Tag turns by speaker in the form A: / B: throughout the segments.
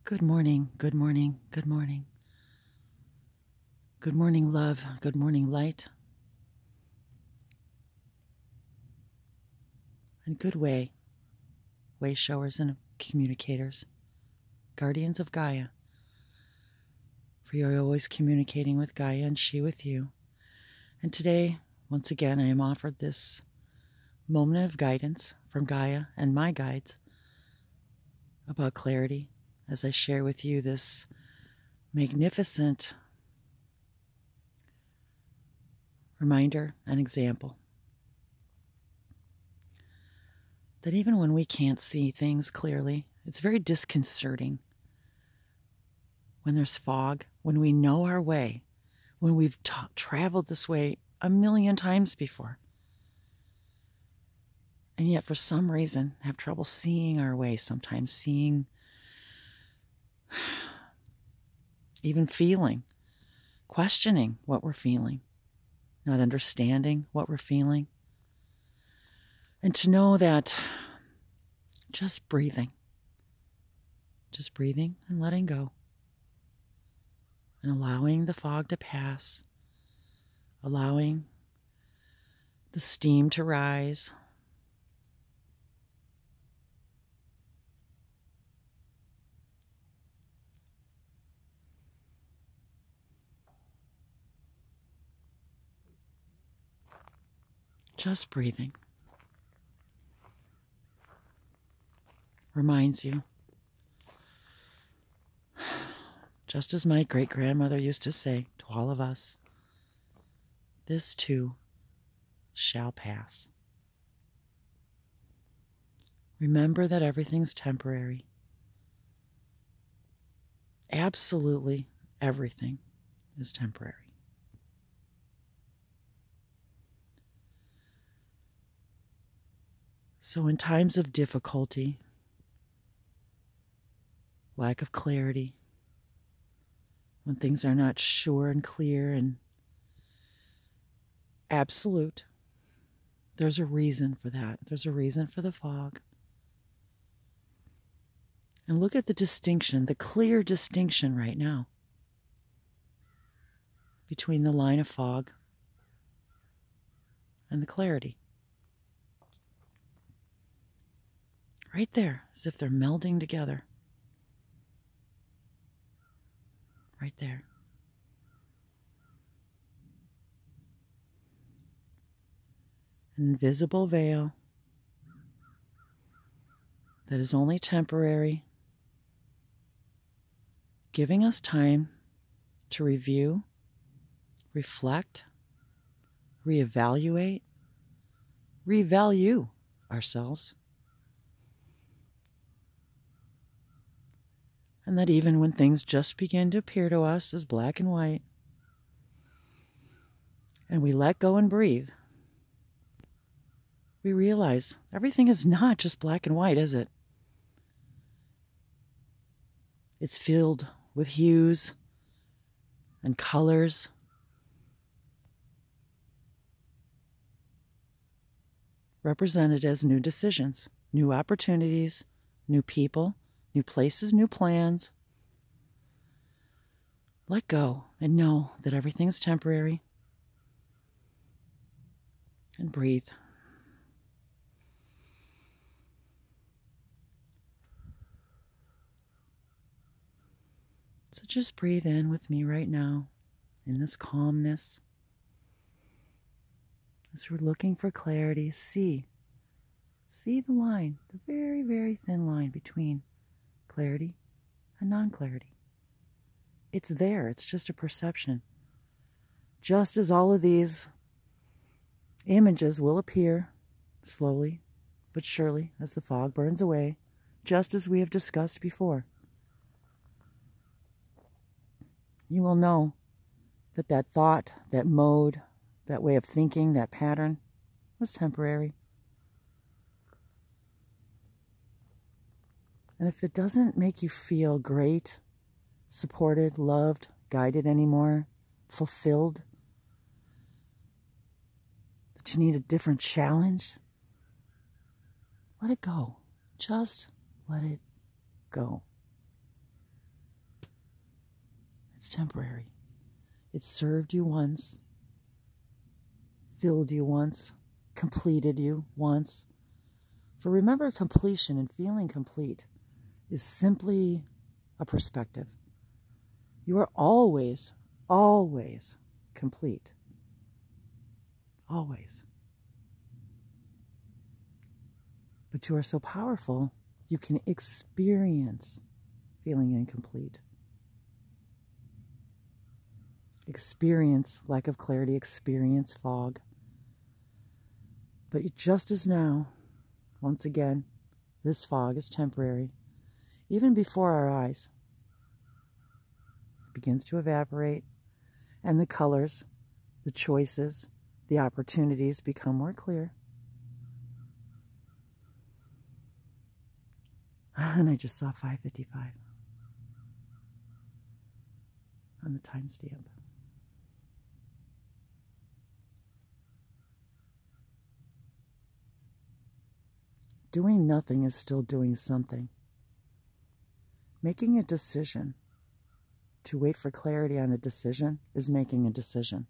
A: Good morning, good morning, good morning. Good morning, love. Good morning, light. And good way showers and communicators, guardians of Gaia. For you are always communicating with Gaia and she with you. And today, once again, I am offered this moment of guidance from Gaia and my guides about clarity as I share with you this magnificent reminder and example that even when we can't see things clearly, it's very disconcerting when there's fog, when we know our way, when we've traveled this way a million times before, and yet for some reason have trouble seeing our way, sometimes seeing, even feeling, questioning what we're feeling, not understanding what we're feeling. And to know that just breathing and letting go and allowing the fog to pass, allowing the steam to rise, just breathing reminds you, just as my great-grandmother used to say to all of us, this too shall pass. Remember that everything's temporary. Absolutely everything is temporary. So in times of difficulty, lack of clarity, when things are not sure and clear and absolute, there's a reason for that. There's a reason for the fog. And look at the distinction, the clear distinction right now between the line of fog and the clarity. Right there, as if they're melding together. Right there. An invisible veil that is only temporary, giving us time to review, reflect, reevaluate, revalue ourselves. And that even when things just begin to appear to us as black and white, and we let go and breathe, we realize everything is not just black and white, is it? It's filled with hues and colors, represented as new decisions, new opportunities, new people, new places, new plans. Let go and know that everything's temporary. And breathe. So just breathe in with me right now in this calmness. As we're looking for clarity, see the line, the very, very thin line between clarity and non-clarity. It's there, it's just a perception. Just as all of these images will appear slowly but surely as the fog burns away, just as we have discussed before. You will know that that thought, that mode, that way of thinking, that pattern was temporary. And if it doesn't make you feel great, supported, loved, guided anymore, fulfilled, that you need a different challenge, let it go. Just let it go. temporary. It served you once, filled you once, completed you once. For remember, completion and feeling complete is simply a perspective. You are always, always complete. Always. But you are so powerful, you can experience feeling incomplete. Experience lack of clarity, experience fog. But just as now, once again, this fog is temporary. Even before our eyes, it begins to evaporate, and the colors, the choices, the opportunities become more clear. And I just saw 5:55 on the timestamp. Doing nothing is still doing something. Making a decision to wait for clarity on a decision is making a decision.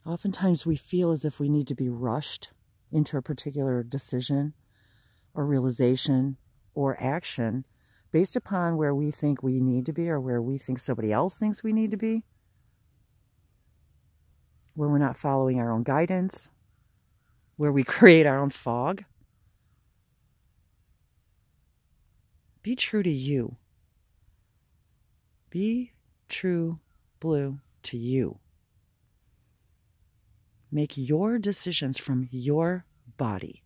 A: Oftentimes we feel as if we need to be rushed into a particular decision or realization or action based upon where we think we need to be or where we think somebody else thinks we need to be, where we're not following our own guidance, where we create our own fog. Be true to you. Be true, blue, to you. Make your decisions from your body,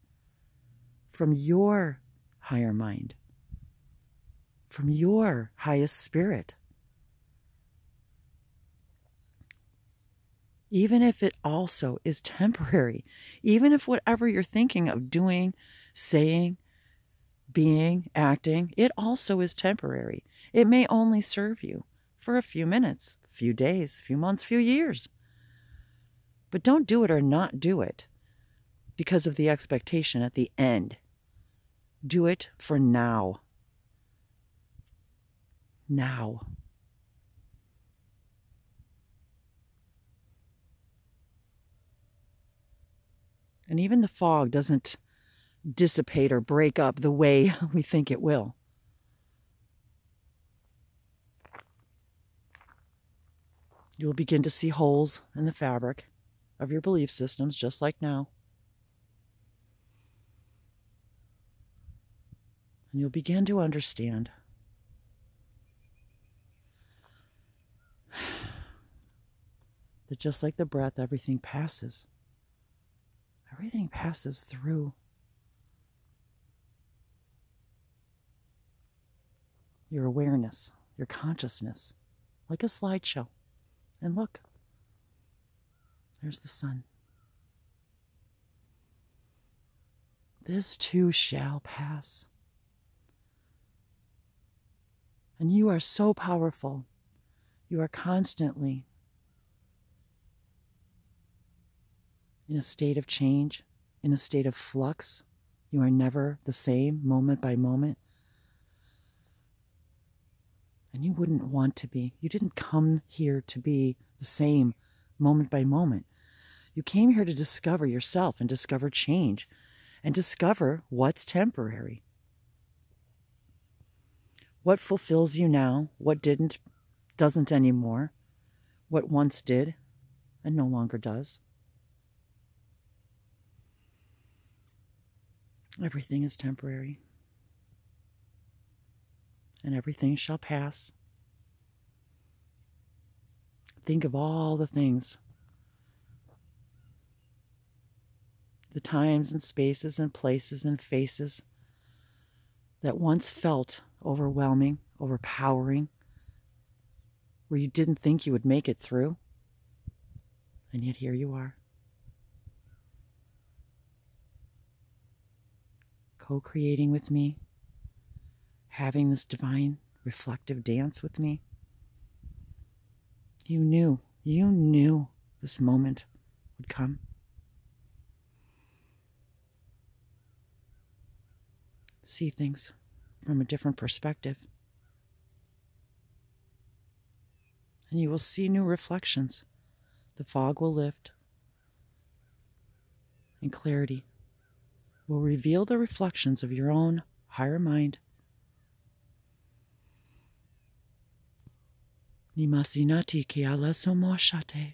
A: from your higher mind, from your highest spirit. Even if it also is temporary, even if whatever you're thinking of doing, saying, being, acting, it also is temporary. It may only serve you for a few minutes, a few days, a few months, a few years. But don't do it or not do it because of the expectation at the end. Do it for now. Now. And even the fog doesn't dissipate or break up the way we think it will. You will begin to see holes in the fabric of your belief systems, just like now. And you'll begin to understand that just like the breath, everything passes. Everything passes through. Your awareness, your consciousness, like a slideshow. And look, there's the sun. This too shall pass. And you are so powerful. You are constantly in a state of change, in a state of flux. You are never the same moment by moment. And you wouldn't want to be. You didn't come here to be the same moment by moment. You came here to discover yourself and discover change and discover what's temporary. What fulfills you now, what doesn't anymore, what once did and no longer does. Everything is temporary. And everything shall pass. Think of all the things, the times and spaces and places and faces that once felt overwhelming, overpowering, where you didn't think you would make it through, and yet here you are. Co-creating with me, having this divine reflective dance with me. You knew this moment would come. See things from a different perspective. And you will see new reflections. The fog will lift, and clarity will reveal the reflections of your own higher mind. Nimasinati ki ala somoshate.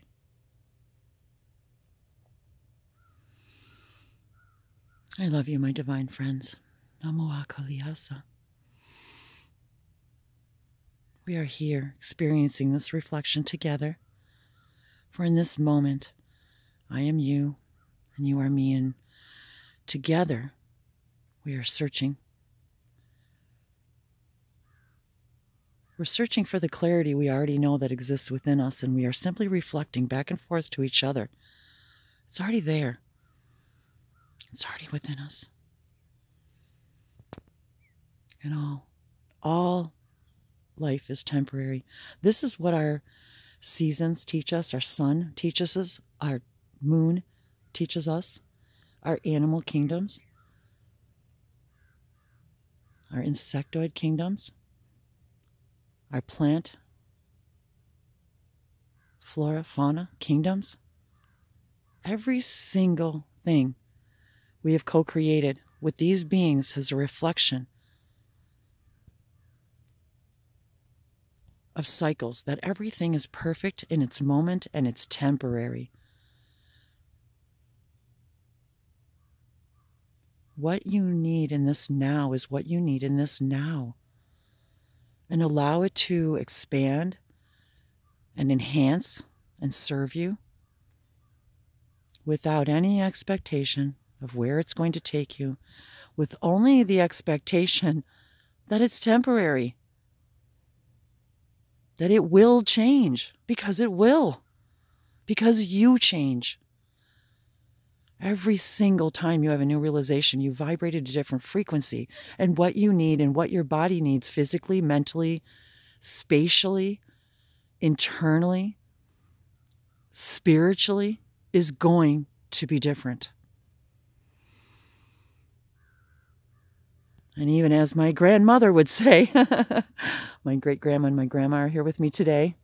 A: I love you, my divine friends. Namo Akaliasa. We are here experiencing this reflection together. For in this moment, I am you and you are me, and together we are searching. We're searching for the clarity we already know that exists within us, and we are simply reflecting back and forth to each other. It's already there. It's already within us. And all life is temporary. This is what our seasons teach us, our sun teaches us, our moon teaches us, our animal kingdoms, our insectoid kingdoms, our plant, flora, fauna kingdoms. Every single thing we have co-created with these beings is a reflection of cycles, that everything is perfect in its moment and it's temporary. What you need in this now is what you need in this now. And allow it to expand and enhance and serve you without any expectation of where it's going to take you, with only the expectation that it's temporary. That it will change, because it will, because you change. Every single time you have a new realization, you vibrate at a different frequency, and what you need and what your body needs physically, mentally, spatially, internally, spiritually is going to be different. And even as my grandmother would say, my great-grandma and my grandma are here with me today.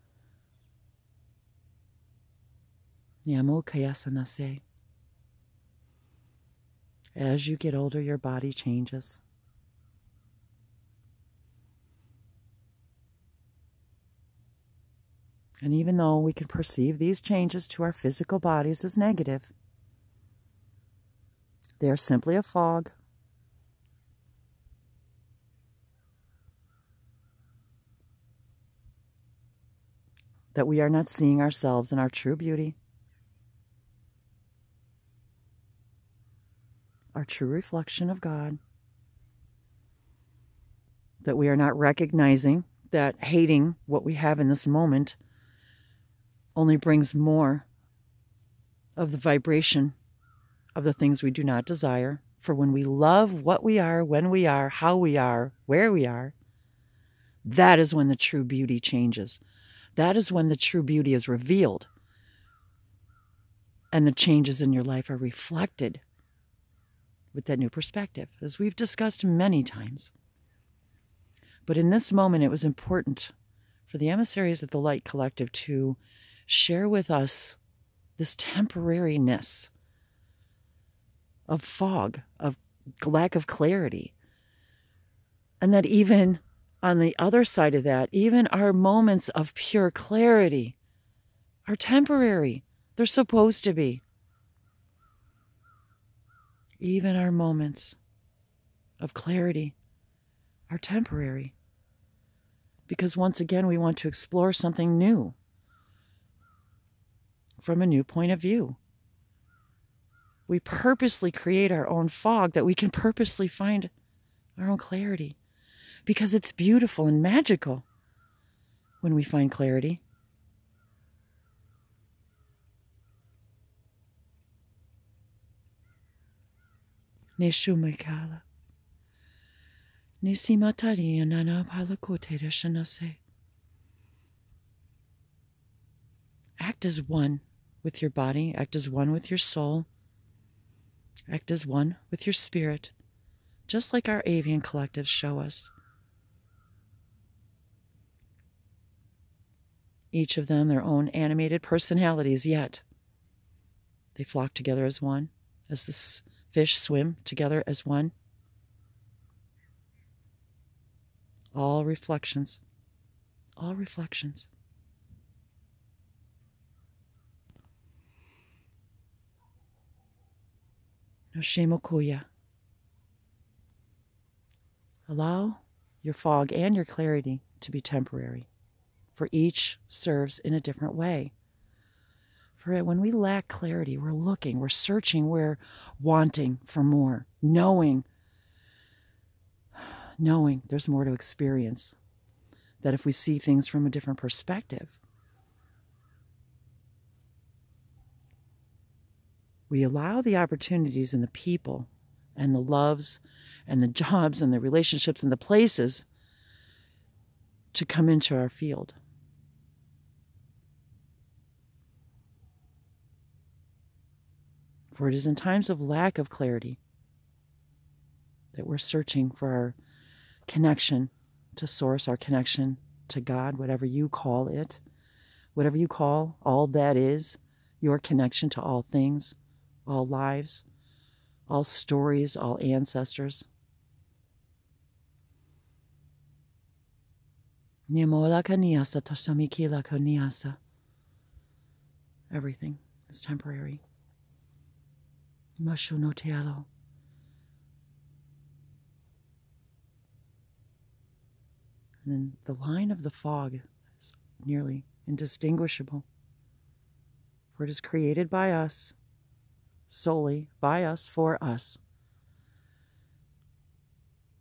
A: As you get older, your body changes. And even though we can perceive these changes to our physical bodies as negative, they are simply a fog. That we are not seeing ourselves in our true beauty, our true reflection of God. That we are not recognizing that hating what we have in this moment only brings more of the vibration of the things we do not desire. For when we love what we are, when we are, how we are, where we are, that is when the true beauty changes. That is when the true beauty is revealed. And the changes in your life are reflected with that new perspective, as we've discussed many times. But in this moment, it was important for the Emissaries of the Light Collective to share with us this temporariness of fog, of lack of clarity. And that even on the other side of that, even our moments of pure clarity are temporary. They're supposed to be. Even our moments of clarity are temporary. Because once again, we want to explore something new from a new point of view. We purposely create our own fog that we can purposely find our own clarity. Because it's beautiful and magical when we find clarity. Neshumekala. Nisimatari nana palakote reshanase. Act as one with your body. Act as one with your soul. Act as one with your spirit. Just like our avian collectives show us. each of them their own animated personalities, yet they flock together as one, as the fish swim together as one. All reflections. All reflections. No shemokuya. Allow your fog and your clarity to be temporary, for each serves in a different way. For when we lack clarity, we're looking, we're searching, we're wanting for more, knowing there's more to experience, that if we see things from a different perspective, we allow the opportunities and the people and the loves and the jobs and the relationships and the places to come into our field. For it is in times of lack of clarity that we're searching for our connection to Source, our connection to God, whatever you call it, whatever you call all that is, your connection to all things, all lives, all stories, all ancestors. Everything is temporary. And then the line of the fog is nearly indistinguishable, for it is created by us, solely by us, for us,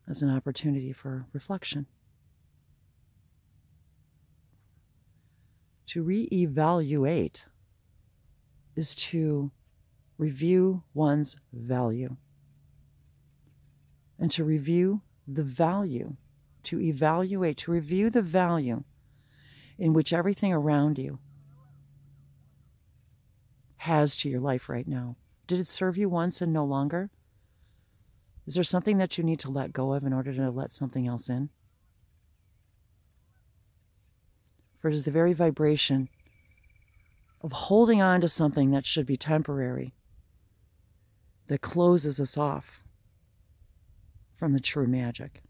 A: as an opportunity for reflection. To reevaluate is to review one's value. And to review the value, to evaluate, to review the value in which everything around you has to your life right now. Did it serve you once and no longer? Is there something that you need to let go of in order to let something else in? For it is the very vibration of holding on to something that should be temporary that closes us off from the true magic.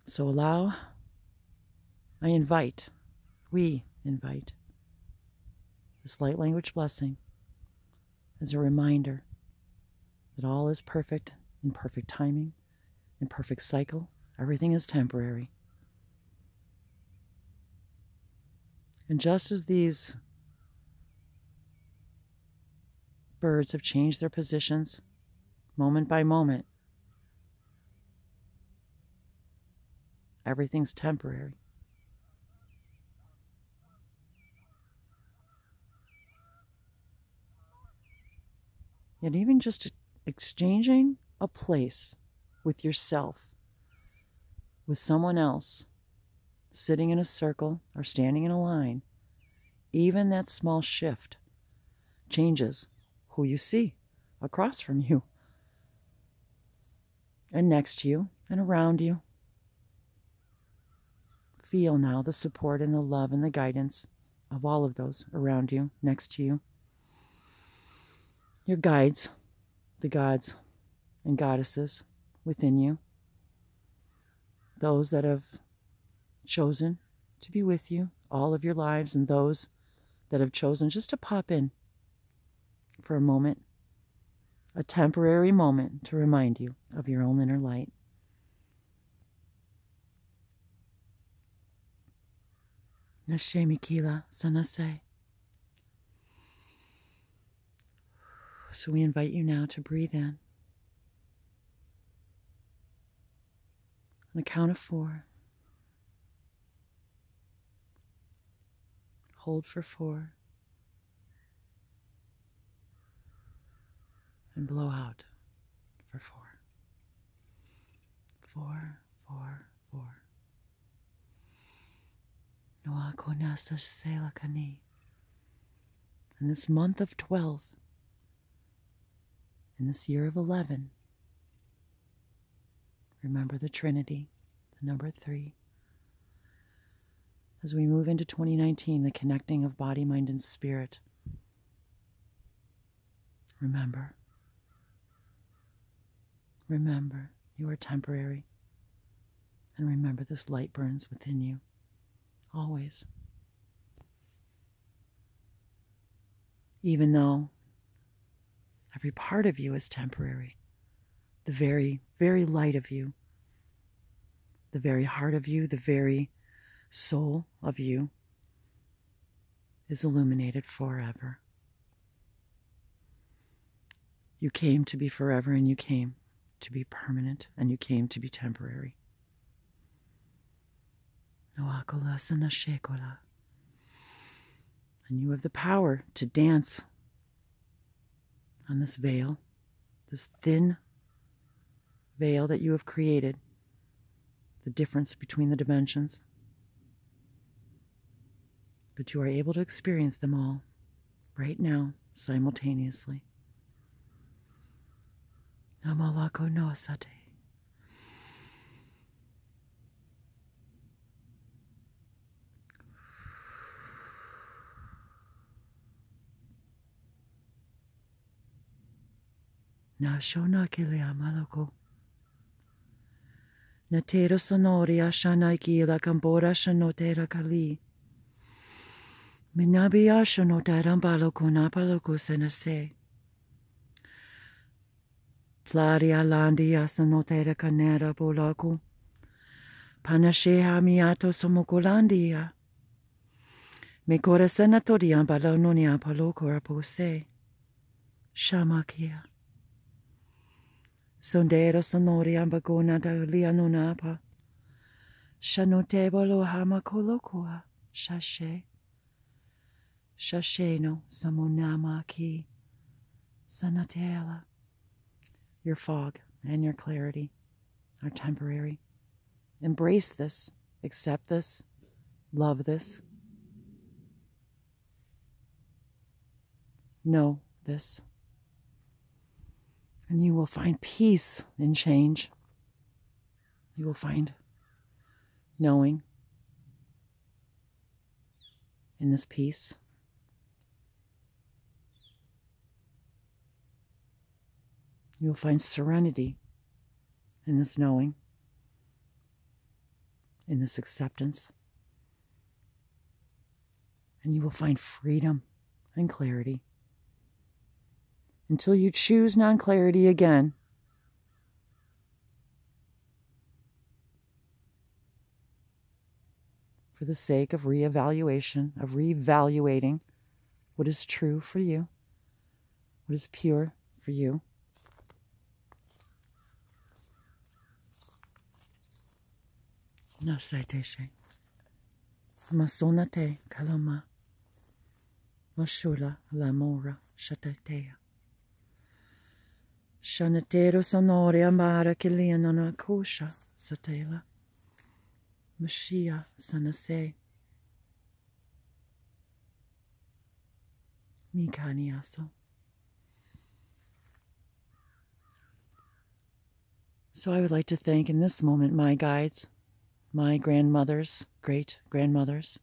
A: So we invite this light language blessing as a reminder that all is perfect in perfect timing, in perfect cycle. Everything is temporary. And just as these birds have changed their positions moment by moment, everything's temporary. Yet even just exchanging a place with yourself, with someone else, sitting in a circle or standing in a line, even that small shift changes who you see across from you and next to you and around you. Feel now the support and the love and the guidance of all of those around you, next to you. Your guides, the gods and goddesses within you. Those that have chosen to be with you all of your lives, and those that have chosen just to pop in for a moment, a temporary moment to remind you of your own inner light. Nashemikila sanase. So we invite you now to breathe in. On the count of 4. Hold for 4. And blow out for 4. 4, 4, 4. Noa konasa sela kani. In this month of 12, in this year of 11, remember the Trinity, the number 3, As we move into 2019, the connecting of body, mind, and spirit, remember, you are temporary. And remember, this light burns within you, always. Even though every part of you is temporary, the very, very light of you, the very heart of you, the very soul of you is illuminated forever. You came to be forever, and you came to be permanent, and you came to be temporary. And you have the power to dance on this veil, this thin veil that you have created, the difference between the dimensions. But you are able to experience them all right now, simultaneously. Namalako no asate. Na shona kilea maloko. Na tera sonoria shanaiki la kambora shanotera kali. Minabia shanotera baloko na paloko senase. Plaria landia sanotera canera bolaku. Panasheha miato samokolandia. Me cora senatoria balononia paloko rapose. Shamakia. Sondera sonoria bagona da lianonapa. Shanotebolo hamakolokua. Shashe. Shasheno samonama ki. Sanatela. Your fog and your clarity are temporary. Embrace this, accept this, love this. Know this. And you will find peace in change. You will find knowing in this peace. You'll find serenity in this knowing, in this acceptance. And you will find freedom and clarity until you choose non-clarity again. For the sake of reevaluation, of reevaluating what is true for you, what is pure for you. Nasaiteshe. Masonate kalama. Moshula lamora shatatea. Shanatero sonore amara kilianona kosha satela. Mashia sanase. Mikaniaso. So I would like to thank in this moment my guides, my grandmothers, great-grandmothers,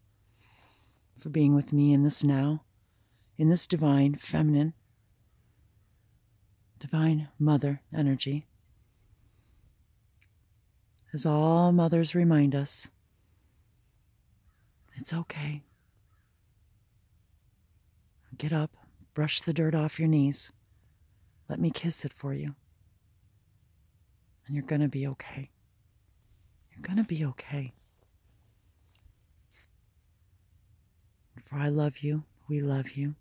A: for being with me in this now, in this divine, feminine, divine mother energy. As all mothers remind us, it's okay. Get up, brush the dirt off your knees. Let me kiss it for you. And you're going to be okay. You're going to be okay. For I love you, we love you.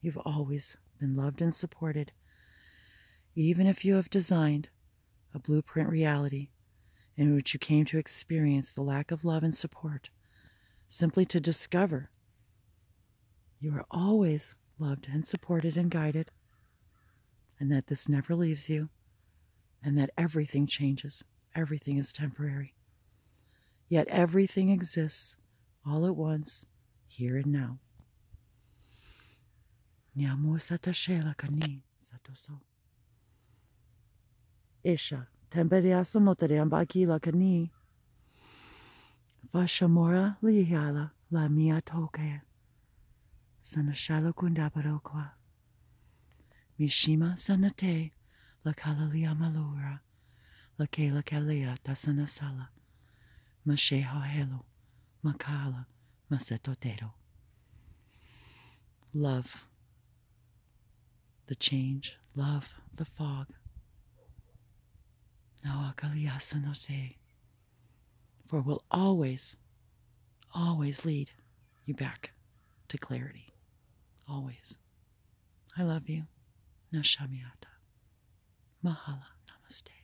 A: You've always been loved and supported. Even if you have designed a blueprint reality in which you came to experience the lack of love and support, simply to discover you are always loved and supported and guided, and that this never leaves you, and that everything changes, everything is temporary. Yet everything exists all at once, here and now. Nyamo satashela kani satoso. Isha temperia sonotere ambaki la kani. Vashamora Liala La Mia Toke Sanashala Kundabarokwa Mishima Sanate La Kalalia Malura La Kela Kalea Tasanasala Masheha Helo Makala Masetotero. Love the change, love the fog. Nawakaliasanose. For we'll always, always lead you back to clarity. Always. I love you. Nashamiata. Mahala. Namaste.